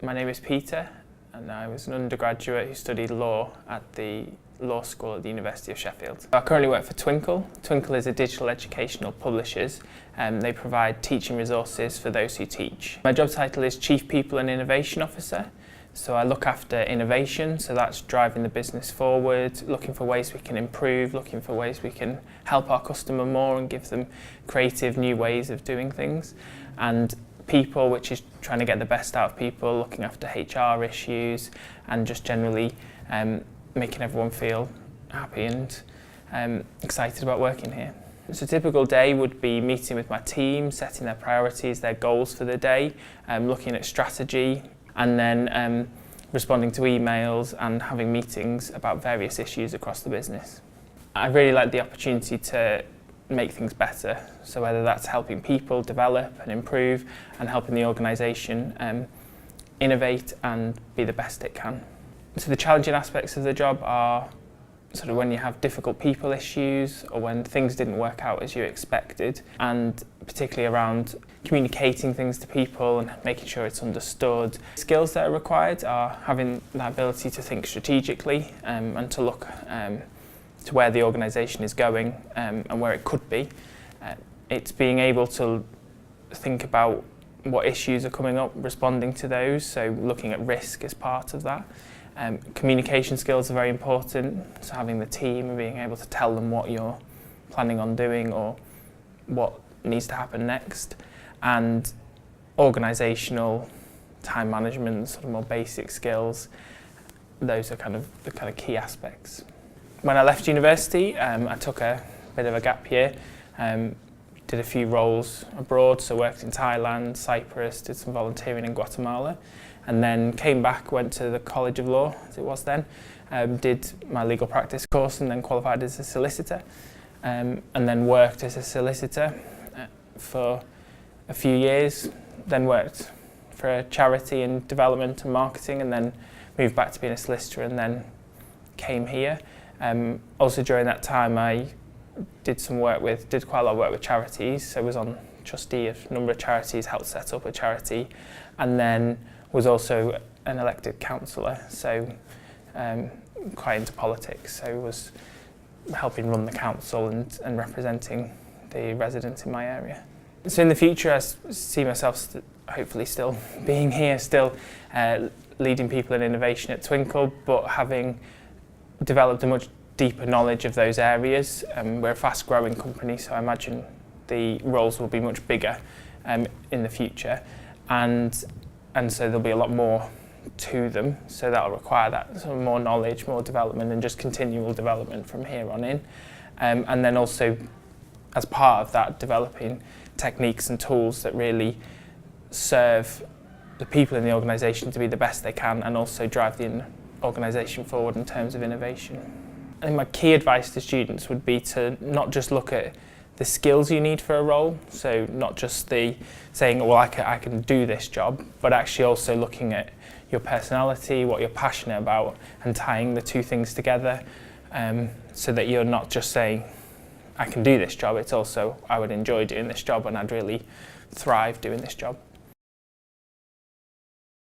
My name is Peter, and I was an undergraduate who studied law at the law school at the University of Sheffield. I currently work for Twinkl. Twinkl is a digital educational publishers, and they provide teaching resources for those who teach. My job title is Chief People and Innovation Officer. So I look after innovation, so that's driving the business forward, looking for ways we can improve, looking for ways we can help our customer more and give them creative new ways of doing things. And people, which is trying to get the best out of people, looking after HR issues and just generally making everyone feel happy and excited about working here. So a typical day would be meeting with my team, setting their priorities, their goals for the day, looking at strategy, and then responding to emails and having meetings about various issues across the business. I really like the opportunity to make things better, so whether that's helping people develop and improve and helping the organisation innovate and be the best it can. So the challenging aspects of the job are sort of when you have difficult people issues or when things didn't work out as you expected, and particularly around communicating things to people and making sure it's understood. Skills that are required are having the ability to think strategically and to look to where the organisation is going and where it could be. It's being able to think about what issues are coming up, responding to those, so looking at risk as part of that. Communication skills are very important, so having the team and being able to tell them what you're planning on doing or what needs to happen next. And organisational, time management, sort of more basic skills, those are kind of the key aspects. When I left university, I took a bit of a gap year, did a few roles abroad, so worked in Thailand, Cyprus, did some volunteering in Guatemala, and then came back, went to the College of Law, as it was then, did my legal practice course and then qualified as a solicitor, and then worked as a solicitor for a few years, then worked for a charity in development and marketing, and then moved back to being a solicitor and then came here. Also during that time I did quite a lot of work with charities, so I was on trustee of a number of charities, helped set up a charity, and then was also an elected councillor, so quite into politics, so was helping run the council and representing the residents in my area. So in the future I see myself hopefully still being here, still leading people in innovation at Twinkl, but having developed a much deeper knowledge of those areas. We're a fast growing company, so I imagine the roles will be much bigger in the future, and so there'll be a lot more to them, so that'll require that sort of more knowledge, more development and just continual development from here on in. And then also as part of that, developing techniques and tools that really serve the people in the organisation to be the best they can and also drive the organisation forward in terms of innovation. I think my key advice to students would be to not just look at the skills you need for a role, so not just the saying, well, I can do this job, but actually also looking at your personality, what you're passionate about, and tying the two things together, so that you're not just saying, I can do this job, it's also, I would enjoy doing this job and I'd really thrive doing this job.